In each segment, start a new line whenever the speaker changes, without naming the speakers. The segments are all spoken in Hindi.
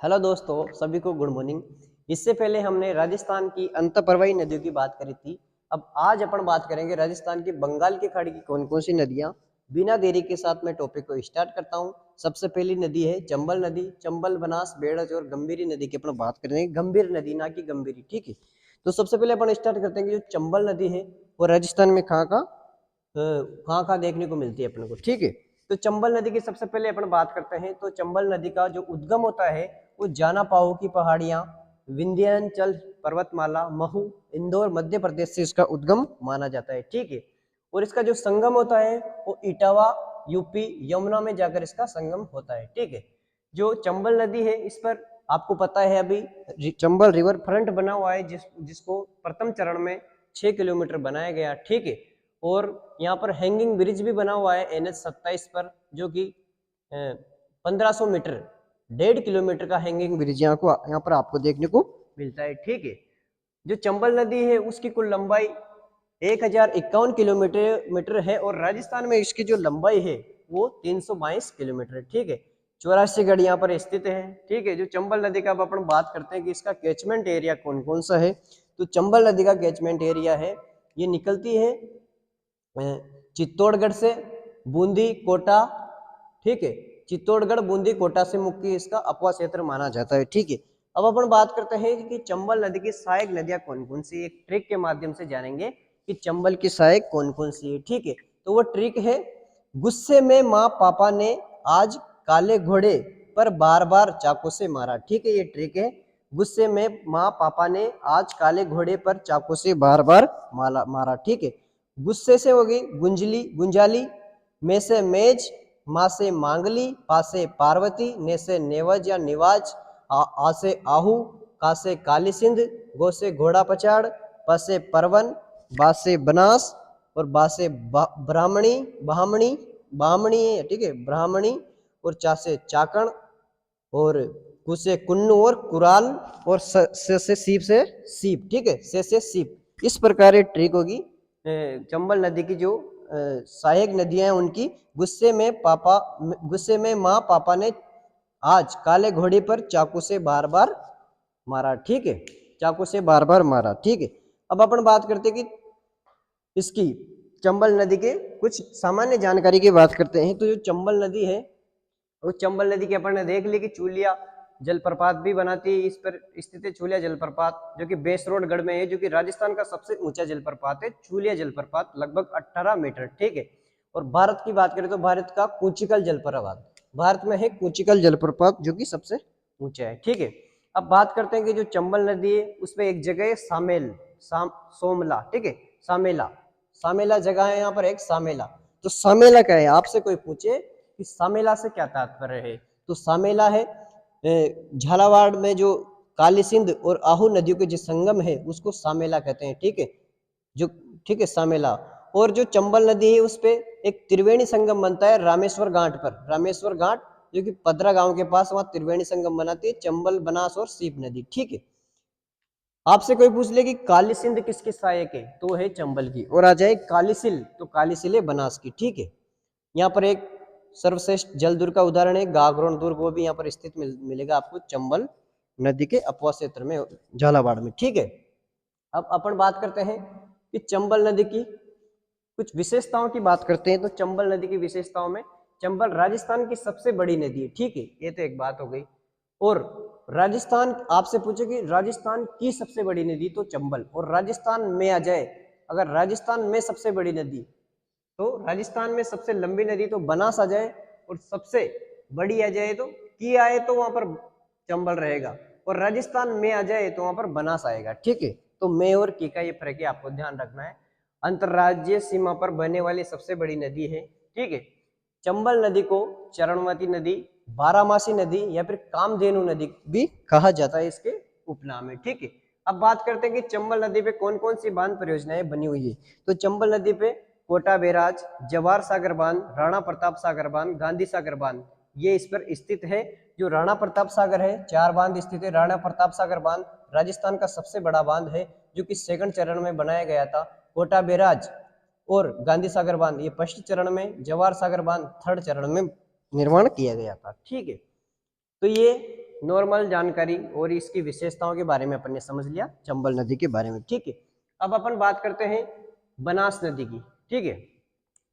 हेलो दोस्तों, सभी को गुड मॉर्निंग। इससे पहले हमने राजस्थान की अंतःप्रवाही नदियों की बात करी थी। अब आज अपन बात करेंगे राजस्थान की बंगाल की खाड़ी की कौन कौन सी नदियां। बिना देरी के साथ मैं टॉपिक को स्टार्ट करता हूं। सबसे पहली नदी है चंबल नदी। चंबल, बनास, बेड़ज और गंभीरी नदी की अपन बात करेंगे। गंभीर नदी, ना कि गंभीरी, ठीक है। तो सबसे पहले अपन स्टार्ट करते हैं कि जो चंबल नदी है वो राजस्थान में कहाँ कहाँ देखने को मिलती है अपने को, ठीक है। तो चंबल नदी की सबसे पहले अपन बात करते हैं। तो चंबल नदी का जो उद्गम होता है वो जाना पाओ की पहाड़ियां, विंध्याचल पर्वतमाला, महू, इंदौर, मध्य प्रदेश से इसका उद्गम माना जाता है, ठीक है। और इसका जो संगम होता है वो इटावा, यूपी, यमुना में जाकर इसका संगम होता है, ठीक है। जो चंबल नदी है इस पर आपको पता है अभी चंबल रिवर फ्रंट बना हुआ है, जिसको प्रथम चरण में 6 किलोमीटर बनाया गया, ठीक है। और यहाँ पर हैंगिंग ब्रिज भी बना हुआ है NH 27 पर, जो कि 1500 मीटर, 1.5 किलोमीटर का हैंगिंग ब्रिज यहाँ पर आपको देखने को मिलता है, ठीक है। जो चंबल नदी है उसकी कुल लंबाई 1051 किलोमीटर है और राजस्थान में इसकी जो लंबाई है वो 322 किलोमीटर है, ठीक है। 84 गढ़ यहाँ पर स्थित है, ठीक है। जो चंबल नदी का अब अपन बात करते हैं कि इसका कैचमेंट एरिया कौन कौन सा है। तो चंबल नदी का कैचमेंट एरिया है, ये निकलती है चित्तौड़गढ़ से, बूंदी, कोटा, ठीक है। चित्तौड़गढ़, बूंदी, कोटा से मुख्य इसका अपवा क्षेत्र माना जाता है, ठीक है। अब अपन बात करते हैं कि चंबल नदी की सहायक नदियां कौन कौन सी, एक ट्रिक के माध्यम से जानेंगे कि चंबल की सहायक कौन कौन सी है, ठीक है। तो वो ट्रिक है, गुस्से में माँ पापा ने आज काले घोड़े पर बार बार चाकू से मारा, ठीक है। ये ट्रिक है, गुस्से में माँ पापा ने आज काले घोड़े पर चाकू से बार बार मारा, ठीक है। गुस्से से होगी गुंजली, गुंजाली, में से मेज, माँ से मांगली, पा से पार्वती, ने से नेवज या निवाज, आ से आहू, का से काली सिंध, गो से घोड़ा पचाड़, प से परवन, बा से बनास और बा से ब्राह्मणी, ब्राह्मणी, ब्राह्मणी है, ठीक है, ब्राह्मणी। और चा से चाकण और कु से कुन्नू और कुराल और से सीप से सीप, ठीक है, से सीप। इस प्रकार ये ट्रिक होगी चंबल नदी की जो सहायक नदियां हैं उनकी। गुस्से में माँ पापा ने आज काले घोड़े पर चाकू से बार बार मारा, ठीक है, चाकू से बार बार मारा, ठीक है। अब अपन बात करते हैं कि इसकी चंबल नदी के कुछ सामान्य जानकारी की बात करते हैं। तो जो चंबल नदी है उस चंबल नदी के अपन ने देख ली कि चूलिया जलप्रपात भी बनाती है। इस पर स्थित है चूलिया जलप्रपात, जो कि बेसरोडगढ़ में है, जो कि राजस्थान का सबसे ऊंचा जलप्रपात है चूलिया जलप्रपात, लगभग 18 मीटर, ठीक है। और भारत की बात करें तो भारत का कुचिकल जलप्रपात, भारत में है कुचिकल जलप्रपात, जो कि सबसे ऊंचा है, ठीक है। अब बात करते हैं कि जो चंबल नदी है उसमें एक जगह है सोमला, ठीक है, सामेला, सामेला जगह है यहाँ पर एक सामेला। तो सामेला क्या है, आपसे कोई पूछे कि सामेला से क्या तात्पर्य है, तो सामेला है झालावाड़ में जो काली सिंध और आहू नदियों के जो संगम है उसको सामेला कहते हैं, ठीक है, जो, ठीक है, सामेला। और जो चंबल नदी है उस पे एक त्रिवेणी संगम बनता है रामेश्वर घाट पर, रामेश्वर घाट, जो कि पदरा गांव के पास, वहां त्रिवेणी संगम बनाती है चंबल, बनास और सीप नदी, ठीक है। आपसे कोई पूछ ले कि काली सिंध किसकी सहायक है, तो है चंबल की। और आ जाए कालीसिल, तो कालीसिल है बनास की, ठीक है। यहाँ पर एक सर्वश्रेष्ठ जल दुर्ग का उदाहरण है गागरोन दुर्ग, वो भी यहाँ पर स्थित मिलेगा आपको चंबल नदी के अपवा क्षेत्र में, झालावाड़ में, ठीक है। अब अपन बात करते हैं कि चंबल नदी की कुछ विशेषताओं की बात करते हैं। तो चंबल नदी की विशेषताओं में चंबल राजस्थान की सबसे बड़ी नदी है, ठीक है, ये तो एक बात हो गई। और राजस्थान, आपसे पूछे कि राजस्थान की सबसे बड़ी नदी, तो चंबल। और राजस्थान में आ जाए, अगर राजस्थान में सबसे बड़ी नदी, तो राजस्थान में सबसे लंबी नदी तो बनास आ जाए, और सबसे बड़ी आ जाए तो की आए तो वहां पर चंबल रहेगा, और राजस्थान में आ जाए तो वहां पर बनास आएगा, ठीक है। तो में और की का ये फर्क है, आपको ध्यान रखना है। अंतरराज्यीय सीमा पर बहने वाली सबसे बड़ी नदी है, ठीक है। चंबल नदी को चरणवती नदी, बारामासी नदी या फिर कामधेनु नदी भी कहा जाता है, इसके उपनाम है, ठीक है। अब बात करते हैं कि चंबल नदी पे कौन कौन सी बांध परियोजनाएं बनी हुई है। तो चंबल नदी पे कोटा बैराज, जवाहर सागर बांध, राणा प्रताप सागर बांध, गांधी सागर बांध, ये इस पर स्थित है। जो राणा प्रताप सागर है, 4 बांध स्थित है। राणा प्रताप सागर बांध राजस्थान का सबसे बड़ा बांध है, जो कि सेकंड चरण में बनाया गया था। कोटा बैराज और गांधी सागर बांध ये फर्स्ट चरण में, जवाहर सागर बांध थर्ड चरण में निर्माण किया गया था, ठीक है। तो ये नॉर्मल जानकारी और इसकी विशेषताओं के बारे में अपन ने समझ लिया चंबल नदी के बारे में, ठीक है। अब अपन बात करते हैं बनास नदी की, ठीक है।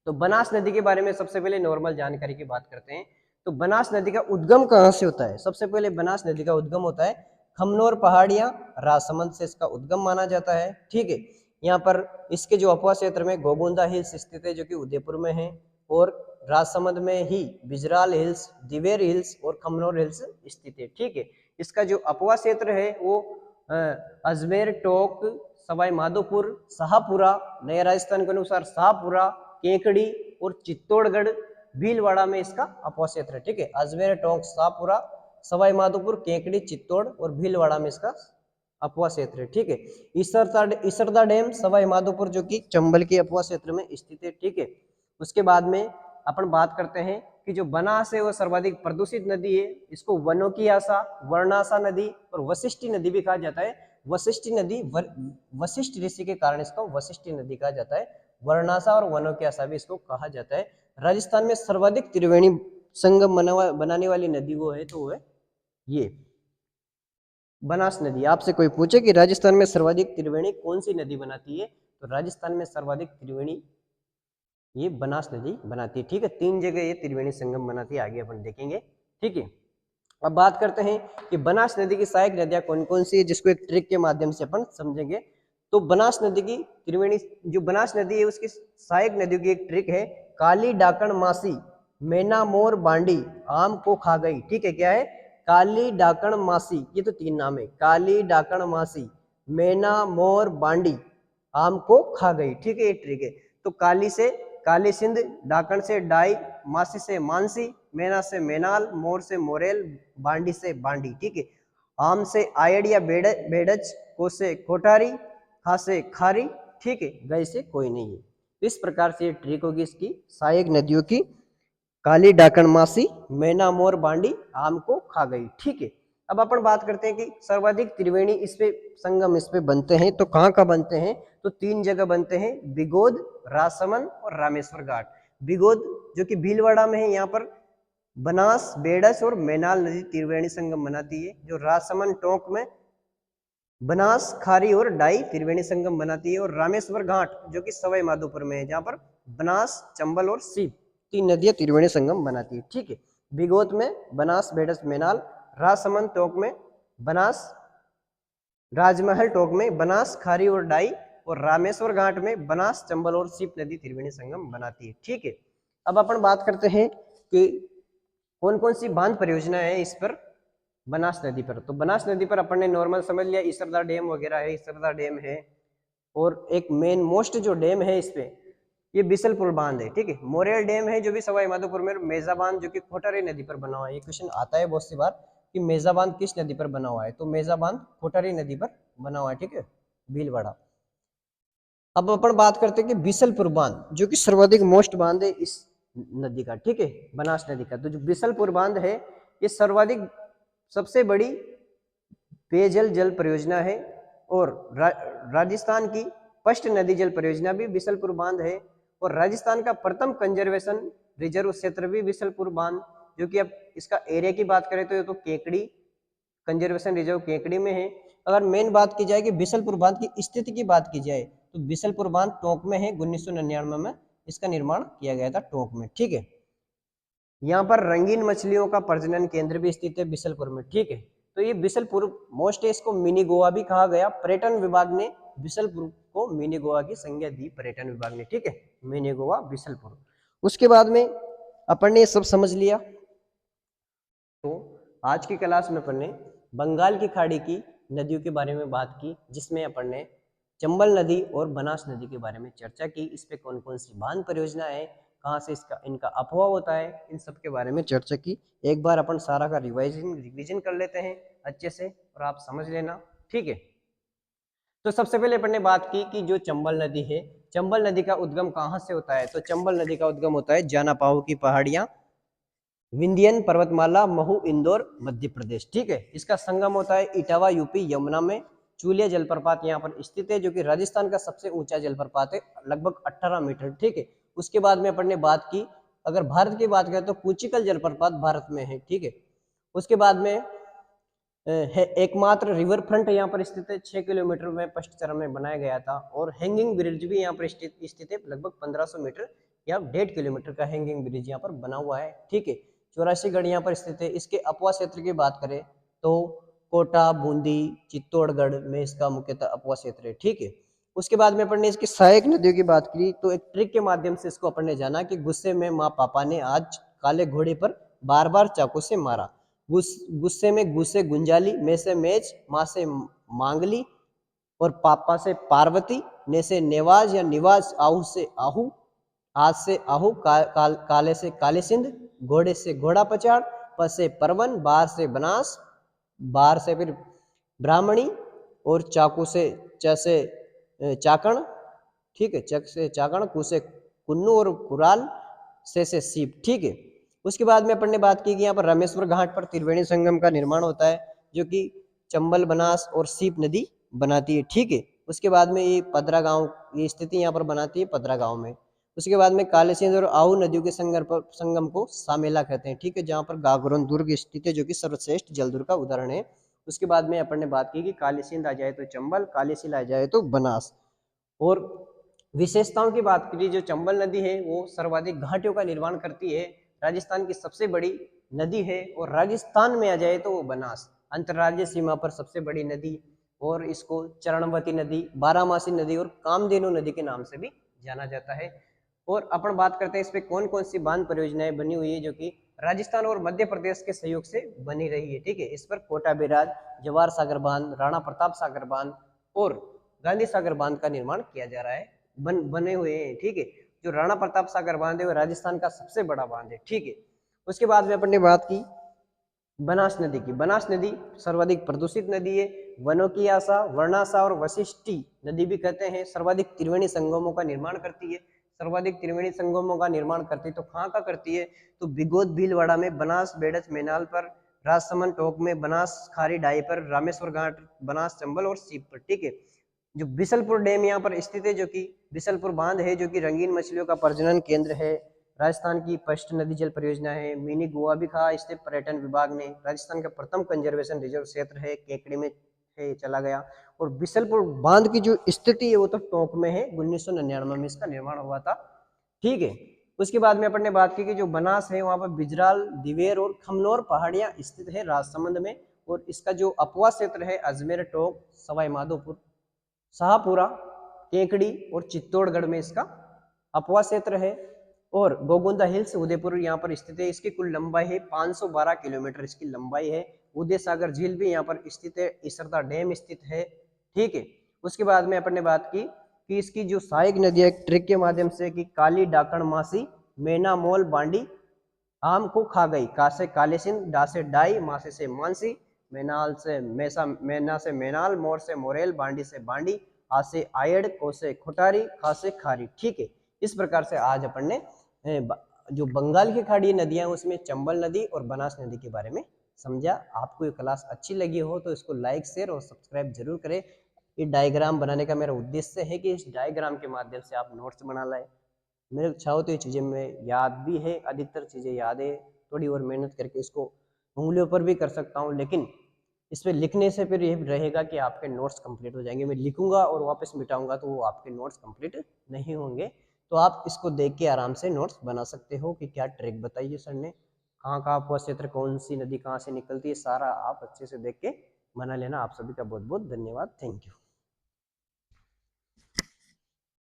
तो बनास नदी के बारे में सबसे पहले नॉर्मल जानकारी की बात करते हैं। तो बनास नदी का उद्गम कहाँ से होता है? सबसे पहले बनास नदी का उद्गम होता है खमनोर पहाड़ियां, राजसमंद से इसका उद्गम माना जाता है, ठीक है। यहाँ पर इसके जो अपवा क्षेत्र में गोगुंदा हिल्स स्थित है जो कि उदयपुर में है, और राजसमंद में ही बिजराल हिल्स, दिवेर हिल्स और खमनोर हिल्स स्थित है, ठीक है। इसका जो अपवा क्षेत्र है वो अजमेर, टोक, सवाई माधोपुर, शाहपुरा, नया राजस्थान के अनुसार शाहपुरा, केकड़ी और चित्तौड़गढ़, भीलवाड़ा में इसका अपवा क्षेत्र है, ठीक है। अजमेर, टोंक, शाहपुरा, सवाई माधोपुर, केकड़ी, चित्तौड़ और भीलवाड़ा में इसका अपवा क्षेत्र है, ठीक है। इसरदा डैम सवाई माधोपुर जो कि चंबल के अपवा क्षेत्र में स्थित है, ठीक है। उसके बाद में अपन बात करते हैं कि जो बनास है वो सर्वाधिक प्रदूषित नदी है। इसको वनों की आशा, वर्णासा नदी और वशिष्ठी नदी भी कहा जाता है। वशिष्ठी नदी वशिष्ठ ऋषि के कारण इसको वशिष्ठी नदी कहा जाता है। वर्णासा और वनों की आशा भी इसको कहा जाता है। राजस्थान में सर्वाधिक त्रिवेणी संगम बनाने वाली नदी वो है, तो वो है ये बनास नदी। आपसे कोई पूछे कि राजस्थान में सर्वाधिक त्रिवेणी कौन सी नदी बनाती है, तो राजस्थान में सर्वाधिक त्रिवेणी ये बनास नदी बनाती है, ठीक है। 3 जगह ये त्रिवेणी संगम बनाती है, आगे अपन देखेंगे, ठीक है। अब बात करते हैं कि बनास नदी की सहायक नदियां कौन कौन सी है, जिसको एक ट्रिक के माध्यम से अपन समझेंगे। तो बनास नदी की त्रिवेणी, जो बनास नदी है उसकी सहायक नदियों की एक ट्रिक है काली डाकण मासी, मैना मोर बांडी, आम को खा गई, ठीक है। क्या है? काली डाकण मासी, ये तो 3 नाम है, काली डाकण मासी, मैना मोर बांडी, आम को खा गई, ठीक है। ये ट्रिक है। तो काली से काली सिंध, डाकण से डाई, मासी से मानसी, मैना से मैनाल, मोर से मोरेल, बांडी से बांडी, ठीक है। आम से आयड़ या बेडच, को से कोठारी, खा से खारी, ठीक है। गए से कोई नहीं है। इस प्रकार से ये ट्रिक होगी इसकी सहायक नदियों की, काली डाकण मासी, मैना मोर बांडी, आम को खा गई, ठीक है। अब अपन बात करते हैं कि सर्वाधिक त्रिवेणी इस पे संगम इस पे बनते हैं, तो कहाँ कहाँ बनते हैं? तो 3 जगह बनते हैं, बिगोद, राजसमंद और रामेश्वर घाट। बिगोद जो कि भीलवाड़ा में है, यहाँ पर बनास, बेडस और मैनाल नदी त्रिवेणी संगम बनाती है। जो राजसमंद टोंक में बनास, खारी और डाई त्रिवेणी संगम बनाती है। और रामेश्वर घाट जो कि सवाई माधोपुर में है, जहाँ पर बनास, चंबल और सीप 3 नदियां त्रिवेणी संगम बनाती है, ठीक है। बिगोत में बनास, बेडस, मैनाल, राजसमंद टोंक में बनास, राजमहल टोंक में बनास, खारी और डाई, और रामेश्वर घाट में बनास, चंबल और सीप नदी त्रिवेणी संगम बनाती है, ठीक है। अब अपन बात करते हैं कि कौन कौन सी बांध परियोजना है इस पर, बनास नदी पर। तो बनास नदी पर अपन ने नॉर्मल समझ लिया, इसरदा डैम वगैरह है, इसरदा डैम है, और एक मेन मोस्ट जो डैम है इस पे ये बिसलपुर बांध है, ठीक है। मोरेल डैम है जो भी सवाई माधोपुर में, मेजा बांध जो कि कोठारी नदी पर बना हुआ है। ये क्वेश्चन आता है बहुत सी बार कि मेजा बांध किस नदी पर बना हुआ है, तो मेजा बांध कोठारी नदी पर बना हुआ है, ठीक है, भीलवाड़ा। अब अपन बात करते हैं कि बिसलपुर बांध जो कि सर्वाधिक मोस्ट बांध है इस नदी का, ठीक है, बनास नदी का। तो जो बिसलपुर बांध है ये सर्वाधिक सबसे बड़ी पेयजल जल परियोजना है, और राजस्थान की फर्स्ट नदी जल परियोजना भी बिसलपुर बांध है, और राजस्थान का प्रथम कंजर्वेशन रिजर्व क्षेत्र भी बिसलपुर बांध, जो कि अब इसका एरिया की बात करें तो ये तो केकड़ी कंजर्वेशन रिजर्व केकड़ी में है। अगर मेन बात की जाए कि बिसलपुर बांध की स्थिति की बात की जाए तो बिसलपुर बांध टोंक में है, 1999 में इसका निर्माण किया गया था टोंक में, ठीक है। यहाँ पर रंगीन मछलियों का प्रजनन केंद्र भी स्थित है बिसलपुर में, ठीक है। तो ये बिसलपुर मोस्ट है, इसको मिनी गोवा भी कहा गया। पर्यटन विभाग ने बिसलपुर को मिनी गोवा की संज्ञा दी, पर्यटन विभाग ने, ठीक है, मिनी गोवा बिसलपुर। उसके बाद में अपन ने सब समझ लिया। तो आज की क्लास में अपन ने बंगाल की खाड़ी की नदियों के बारे में बात की, जिसमें अपन ने चंबल नदी और बनास नदी के बारे में चर्चा की। इस पे कौन कौन सी बांध परियोजना है, कहाँ से इनका अपवाह होता है, इन सब के बारे में चर्चा की। एक बार अपन सारा का रिवीजन कर लेते हैं अच्छे से, और आप समझ लेना, ठीक है। तो सबसे पहले अपन ने बात की कि जो चंबल नदी है, चंबल नदी का उद्गम कहाँ से होता है? तो चंबल नदी का उद्गम होता है जानापाऊ की पहाड़ियां, विंध्यन पर्वतमाला, महू, इंदौर, मध्य प्रदेश, ठीक है। इसका संगम होता है इटावा यूपी यमुना में। चूलिया जलप्रपात यहाँ पर स्थित है, जो कि राजस्थान का सबसे ऊंचा जलप्रपात है, लगभग 18 मीटर, ठीक है। उसके बाद में अपन ने बात की, अगर भारत की बात करें तो कुचिकल जलप्रपात भारत में है, ठीक है। उसके बाद में है, एकमात्र रिवर फ्रंट यहाँ पर स्थित है, 6 किलोमीटर में फर्स्ट चरण में बनाया गया था। और हैंगिंग ब्रिज भी यहाँ पर स्थित है, लगभग 1500 मीटर या 1.5 किलोमीटर का हैंगिंग ब्रिज यहाँ पर बना हुआ है, ठीक है। 84गढ़ यहाँ पर स्थित है। इसके अपवा क्षेत्र की बात करें तो कोटा, बूंदी, चित्तौड़गढ़ में इसका मुख्यतः अपवा क्षेत्र है, ठीक है। उसके बाद में अपन ने इसकी सहायक नदियों की बात की तो एक ट्रिक के माध्यम से इसको अपन ने जाना कि गुस्से में माँ पापा ने आज काले घोड़े पर बार बार चाकू से मारा। गुस्से में गुस्से गुंजाली, में से मेज, माँ से मांगली और पापा से पार्वती, ने से नेवाज या निवाज, आहू से आहू, आज से आहू, काले से काले सिंध, घोड़े से घोड़ा पचाड़, प से परवन, बार से बनास, बार से फिर ब्राह्मणी और चाकू से च से चाकण, ठीक है, चक से चाकण, कु से कुन्नू और कुराल, से सीप, ठीक है। उसके बाद में अपन ने बात की कि यहाँ पर रामेश्वर घाट पर त्रिवेणी संगम का निर्माण होता है जो कि चंबल, बनास और सीप नदी बनाती है, ठीक है। उसके बाद में ये पदरा गांव, ये स्थिति यहाँ पर बनाती है पदरा गांव में। उसके बाद में काले सिंध और आहू नदियों के संगम को सामेला कहते हैं, ठीक है, जहाँ पर गागरोन दुर्ग स्थित है जो कि सर्वश्रेष्ठ जलदुर्ग का उदाहरण है। उसके बाद में अपन ने बात की कि काली सिंध आ जाए तो चंबल, काली सिंध आ जाए तो बनास। और विशेषताओं की बात करिए, जो चंबल नदी है वो सर्वाधिक घाटियों का निर्माण करती है, राजस्थान की सबसे बड़ी नदी है। और राजस्थान में आ जाए तो वो बनास, अंतर्राज्यीय सीमा पर सबसे बड़ी नदी, और इसको चरणवती नदी, बारामासी नदी और कामधेनु नदी के नाम से भी जाना जाता है। और अपन बात करते हैं इस पे कौन कौन सी बांध परियोजनाएं बनी हुई है जो कि राजस्थान और मध्य प्रदेश के सहयोग से बनी रही है, ठीक है। इस पर कोटा बैराज, जवाहर सागर बांध, राणा प्रताप सागर बांध और गांधी सागर बांध का निर्माण किया जा रहा है, बने हुए हैं, ठीक है। जो राणा प्रताप सागर बांध है वो राजस्थान का सबसे बड़ा बांध है, ठीक है। उसके बाद में अपन ने बात की बनास नदी की। बनास नदी सर्वाधिक प्रदूषित नदी है। वनों की आशा, वर्णाशा और वशिष्ठी नदी भी कहते हैं, सर्वाधिक त्रिवेणी संगमों का निर्माण करती है। सर्वाधिक त्रिवेणी संगमों का निर्माण करती है तो कहाँ का करती है, तो बिगोद भीलवाड़ा में, बनास बेड़च मेनाल पर, राजसमंद टोक में, बनास खारी डाई पर, रामेश्वर घाट, बनास चंबल और सीप पर, ठीक है। जो बिसलपुर डैम यहाँ पर स्थित है, जो कि बिसलपुर बांध है जो कि रंगीन मछलियों का प्रजनन केंद्र है, राजस्थान की फर्स्ट नदी जल परियोजना है। मिनी गोवा भी कहा इससे पर्यटन विभाग ने। राजस्थान का प्रथम कंजर्वेशन रिजर्व क्षेत्र है, केकड़ी में है, चला गया। और बिसलपुर बांध की जो स्थिति है वो तो टोंक में है, 1999 में इसका निर्माण हुआ था, ठीक है। उसके बाद में अपन ने बात की कि जो बनास है वहां पर बिजराल, दिवेर और खमनोर पहाड़ियां स्थित है राजसमंद में। और इसका जो अपवा क्षेत्र है अजमेर, टोंक, सवाई माधोपुर, शाहपुरा, केकड़ी और चित्तौड़गढ़ में इसका अपवा क्षेत्र है। और गोगुंदा हिल्स उदयपुर यहाँ पर स्थित है। इसकी कुल लंबाई है 512 किलोमीटर इसकी लंबाई है। उदय सागर झील भी यहाँ पर स्थित है, इसरदा डैम स्थित है, ठीक है। उसके बाद में अपन ने बात की कि इसकी जो सहायक नदी है ट्रिक के माध्यम से कि काली डाकण मासी, मैना मोल बांडी, आम को खा गई, का से काले सिंध, डा से डाई, मासे से मानसी, मैनाल से मैसा, मैना से मैनाल, मोर से मोरेल, बांडी से बांडी, आ से आयड़, को से खुटारी, खा से खारी, ठीक है। इस प्रकार से आज अपन ने जो बंगाल की खाड़ी नदियां उसमें चंबल नदी और बनास नदी के बारे में समझा। आपको ये क्लास अच्छी लगी हो तो इसको लाइक, शेयर और सब्सक्राइब जरूर करें। ये डायग्राम बनाने का मेरा उद्देश्य है कि इस डायग्राम के माध्यम से आप नोट्स बना लाए। मेरे चाहो तो ये चीज़ें में याद भी है, अधिकतर चीज़ें याद है, थोड़ी और मेहनत करके इसको उंगलियों पर भी कर सकता हूँ, लेकिन इस पर लिखने से फिर ये रहेगा कि आपके नोट्स कंप्लीट हो जाएंगे। मैं लिखूंगा और वापस मिटाऊंगा तो वो आपके नोट्स कंप्लीट नहीं होंगे। तो आप इसको देख के आराम से नोट्स बना सकते हो कि क्या ट्रिक बताइए सर ने, कहाँ कहाँ आपका क्षेत्र, कौन सी नदी कहाँ से निकलती है, सारा आप अच्छे से देख के बना लेना। आप सभी का बहुत बहुत धन्यवाद, थैंक यू।